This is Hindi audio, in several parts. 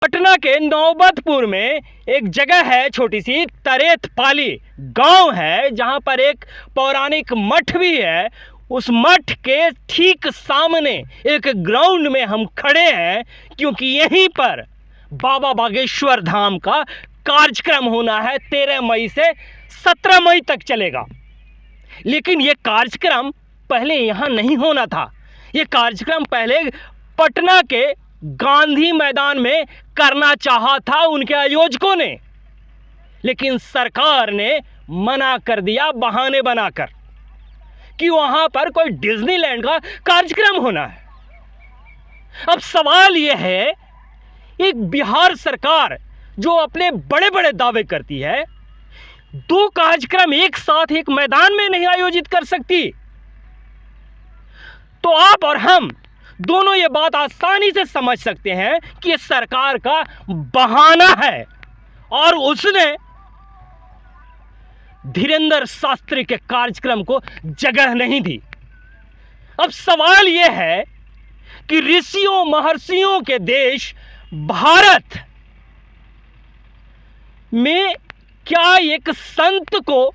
पटना के नौबतपुर में एक जगह है, छोटी सी तरेतपाली गांव है, जहां पर एक पौराणिक मठ भी है। उस मठ के ठीक सामने एक ग्राउंड में हम खड़े हैं, क्योंकि यहीं पर बाबा बागेश्वर धाम का कार्यक्रम होना है। 13 मई से 17 मई तक चलेगा। लेकिन यह कार्यक्रम पहले यहां नहीं होना था। यह कार्यक्रम पहले पटना के गांधी मैदान में करना चाहा था उनके आयोजकों ने, लेकिन सरकार ने मना कर दिया बहाने बनाकर कि वहां पर कोई डिज्नीलैंड का कार्यक्रम होना है। अब सवाल यह है, एक बिहार सरकार जो अपने बड़े बड़े दावे करती है, 2 कार्यक्रम एक साथ एक मैदान में नहीं आयोजित कर सकती। तो आप और हम दोनों ये बात आसानी से समझ सकते हैं कि यह सरकार का बहाना है और उसने धीरेंद्र शास्त्री के कार्यक्रम को जगह नहीं दी। अब सवाल यह है कि ऋषियों महर्षियों के देश भारत में क्या एक संत को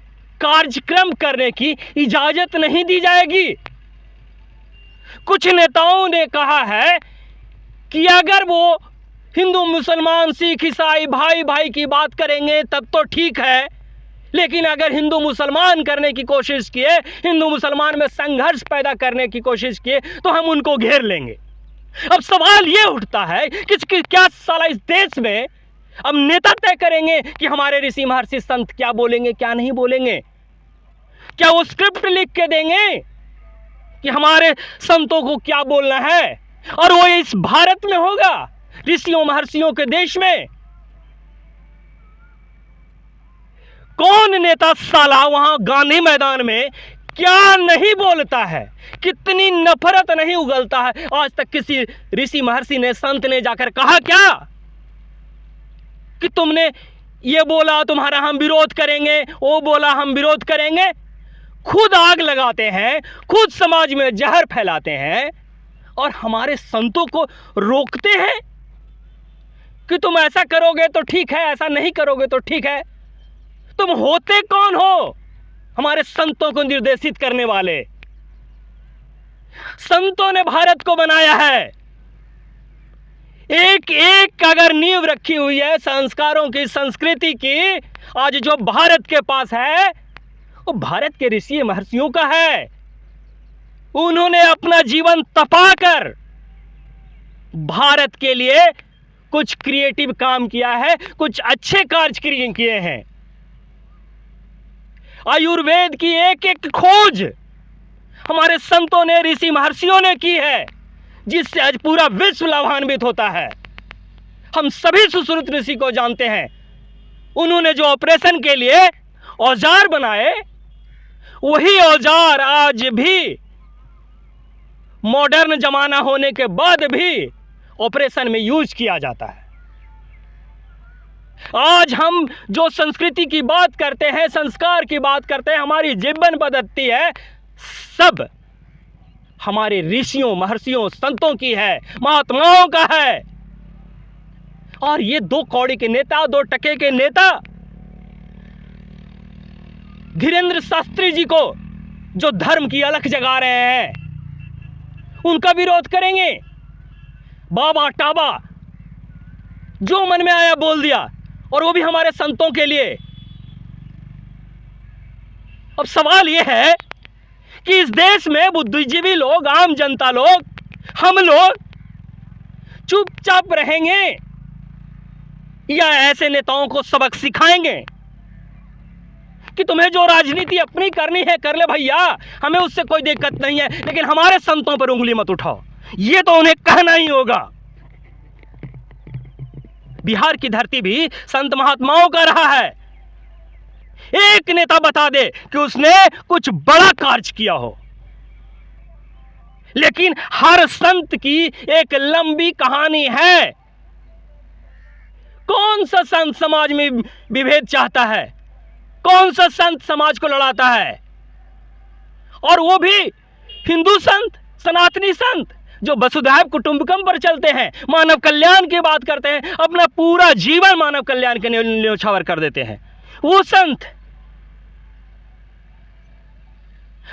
कार्यक्रम करने की इजाजत नहीं दी जाएगी? कुछ नेताओं ने कहा है कि अगर वो हिंदू मुसलमान सिख ईसाई भाई भाई की बात करेंगे तब तो ठीक है, लेकिन अगर हिंदू मुसलमान करने की कोशिश किए, हिंदू मुसलमान में संघर्ष पैदा करने की कोशिश किए, तो हम उनको घेर लेंगे। अब सवाल ये उठता है कि क्या साला इस देश में अब नेता तय करेंगे कि हमारे ऋषि महर्षि संत क्या बोलेंगे क्या नहीं बोलेंगे? क्या वो स्क्रिप्ट लिख के देंगे कि हमारे संतों को क्या बोलना है? और वो इस भारत में होगा, ऋषियों महर्षियों के देश में? कौन नेता साला वहां गांधी मैदान में क्या नहीं बोलता है, कितनी नफरत नहीं उगलता है? आज तक किसी ऋषि महर्षि ने, संत ने जाकर कहा क्या कि तुमने ये बोला तुम्हारा हम विरोध करेंगे, वो बोला हम विरोध करेंगे? खुद आग लगाते हैं, खुद समाज में जहर फैलाते हैं और हमारे संतों को रोकते हैं कि तुम ऐसा करोगे तो ठीक है, ऐसा नहीं करोगे तो ठीक है। तुम होते कौन हो हमारे संतों को निर्देशित करने वाले? संतों ने भारत को बनाया है। एक एक अगर नींव रखी हुई है संस्कारों की, संस्कृति की, आज जो भारत के पास है वो भारत के ऋषि महर्षियों का है। उन्होंने अपना जीवन तपाकर भारत के लिए कुछ क्रिएटिव काम किया है, कुछ अच्छे कार्य किए हैं। आयुर्वेद की एक एक खोज हमारे संतों ने, ऋषि महर्षियों ने की है, जिससे आज पूरा विश्व लाभान्वित होता है। हम सभी सुश्रुत ऋषि को जानते हैं। उन्होंने जो ऑपरेशन के लिए औजार बनाए, वही औजार आज भी मॉडर्न जमाना होने के बाद भी ऑपरेशन में यूज किया जाता है। आज हम जो संस्कृति की बात करते हैं, संस्कार की बात करते हैं, हमारी जीवन पद्धति है, सब हमारे ऋषियों महर्षियों संतों की है, महात्माओं का है। और ये 2 कौड़ी के नेता, 2 टके के नेता धीरेंद्र शास्त्री जी को जो धर्म की अलख जगा रहे हैं, उनका विरोध करेंगे। बाबा टाबा जो मन में आया बोल दिया, और वो भी हमारे संतों के लिए। अब सवाल यह है कि इस देश में बुद्धिजीवी लोग, आम जनता लोग, हम लोग चुपचाप रहेंगे या ऐसे नेताओं को सबक सिखाएंगे कि तुम्हें जो राजनीति अपनी करनी है कर ले भैया, हमें उससे कोई दिक्कत नहीं है, लेकिन हमारे संतों पर उंगली मत उठाओ? ये तो उन्हें कहना ही होगा। बिहार की धरती भी संत महात्माओं का रहा है। एक नेता बता दे कि उसने कुछ बड़ा कार्य किया हो, लेकिन हर संत की एक लंबी कहानी है। कौन सा संत समाज में विभेद चाहता है? कौन सा संत समाज को लड़ाता है? और वो भी हिंदू संत, सनातनी संत, जो वसुधैव कुटुंबकम पर चलते हैं, मानव कल्याण की बात करते हैं, अपना पूरा जीवन मानव कल्याण के न्योछावर कर देते हैं, वो संत।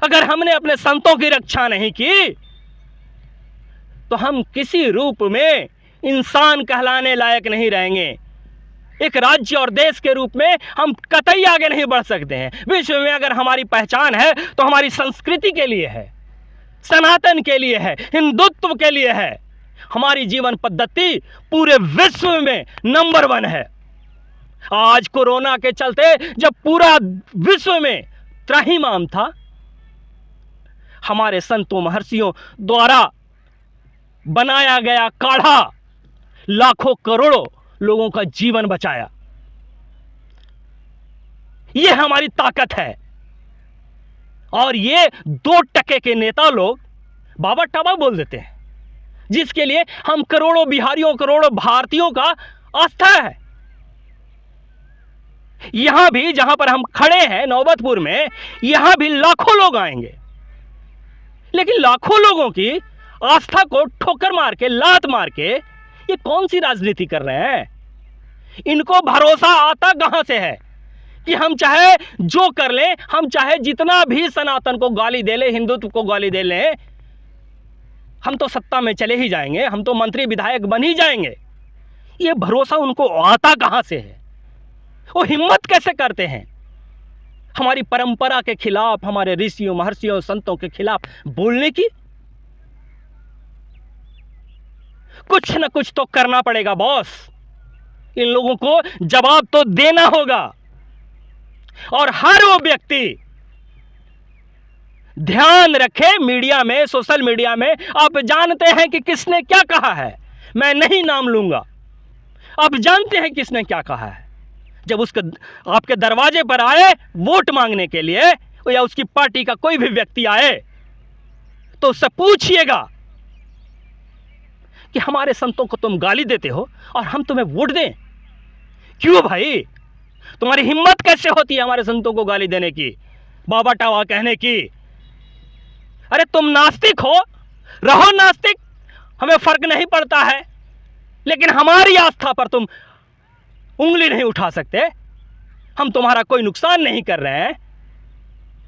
अगर हमने अपने संतों की रक्षा नहीं की तो हम किसी रूप में इंसान कहलाने लायक नहीं रहेंगे। एक राज्य और देश के रूप में हम कतई आगे नहीं बढ़ सकते हैं। विश्व में अगर हमारी पहचान है तो हमारी संस्कृति के लिए है, सनातन के लिए है, हिंदुत्व के लिए है। हमारी जीवन पद्धति पूरे विश्व में नंबर 1 है। आज कोरोना के चलते जब पूरा विश्व में त्राहिमाम था, हमारे संतों महर्षियों द्वारा बनाया गया काढ़ा लाखों करोड़ों लोगों का जीवन बचाया। यह हमारी ताकत है। और ये 2% के नेता लोग बाबा टाबा बोल देते हैं, जिसके लिए हम करोड़ों बिहारियों, करोड़ों भारतीयों का आस्था है। यहां भी जहां पर हम खड़े हैं नौबतपुर में, यहां भी लाखों लोग आएंगे, लेकिन लाखों लोगों की आस्था को ठोकर मार के, लात मार के ये कौन सी राजनीति कर रहे हैं? इनको भरोसा आता कहां से है कि हम चाहे जो कर लें, हम चाहे जितना भी सनातन को गाली दे लें, हिंदुत्व को गाली दे लें, हम तो सत्ता में चले ही जाएंगे, हम तो मंत्री विधायक बन ही जाएंगे। ये भरोसा उनको आता कहां से है? वो हिम्मत कैसे करते हैं हमारी परंपरा के खिलाफ, हमारे ऋषियों महर्षियों संतों के खिलाफ बोलने की? कुछ न कुछ तो करना पड़ेगा बॉस। इन लोगों को जवाब तो देना होगा। और हर वो व्यक्ति ध्यान रखे, मीडिया में, सोशल मीडिया में आप जानते हैं कि किसने क्या कहा है, मैं नहीं नाम लूंगा। आप जानते हैं किसने क्या कहा है। जब उसके आपके दरवाजे पर आए वोट मांगने के लिए, या उसकी पार्टी का कोई भी व्यक्ति आए, तो उससे पूछिएगा कि हमारे संतों को तुम गाली देते हो और हम तुम्हें वोट दें? क्यों भाई? तुम्हारी हिम्मत कैसे होती है हमारे संतों को गाली देने की, बाबा टावा कहने की? अरे तुम नास्तिक हो, रहो नास्तिक, हमें फर्क नहीं पड़ता है, लेकिन हमारी आस्था पर तुम उंगली नहीं उठा सकते। हम तुम्हारा कोई नुकसान नहीं कर रहे हैं।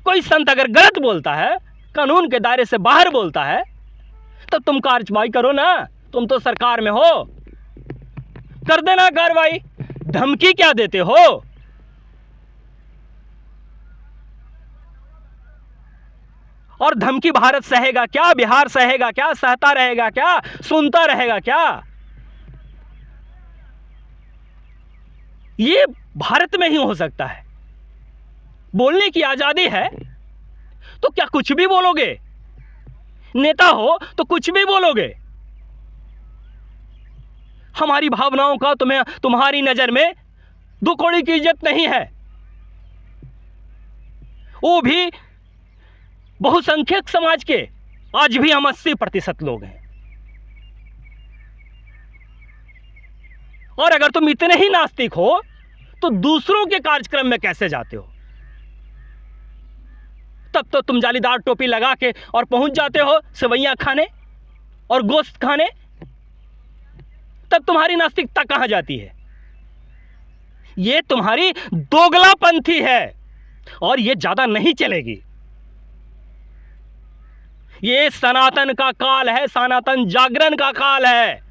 कोई संत अगर गलत बोलता है, कानून के दायरे से बाहर बोलता है, तब तुम कार्रवाई करो ना। तुम तो सरकार में हो, कर देना कार्रवाई। धमकी क्या देते हो? और धमकी भारत सहेगा क्या? बिहार सहेगा क्या? सहता रहेगा क्या? सुनता रहेगा क्या? ये भारत में ही हो सकता है। बोलने की आजादी है तो क्या कुछ भी बोलोगे? नेता हो तो कुछ भी बोलोगे? हमारी भावनाओं का तुम्हारी नजर में 2 कौड़ी की इज्जत नहीं है। वो भी बहुसंख्यक समाज के, आज भी हम 80% लोग हैं। और अगर तुम इतने ही नास्तिक हो तो दूसरों के कार्यक्रम में कैसे जाते हो? तब तो तुम जालीदार टोपी लगा के और पहुंच जाते हो सेवैयां खाने और गोश्त खाने। तब तुम्हारी नास्तिकता कहां जाती है? यह तुम्हारी दोगलापंथी है और यह ज्यादा नहीं चलेगी। यह सनातन का काल है, सनातन जागरण का काल है।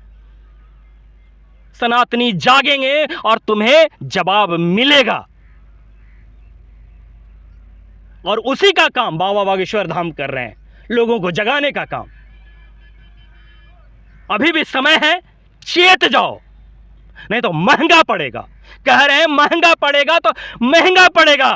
सनातनी जागेंगे और तुम्हें जवाब मिलेगा। और उसी का काम बाबा बागेश्वर धाम कर रहे हैं, लोगों को जगाने का काम। अभी भी समय है, चेत जाओ, नहीं तो महंगा पड़ेगा। कह रहे हैं महंगा पड़ेगा तो महंगा पड़ेगा।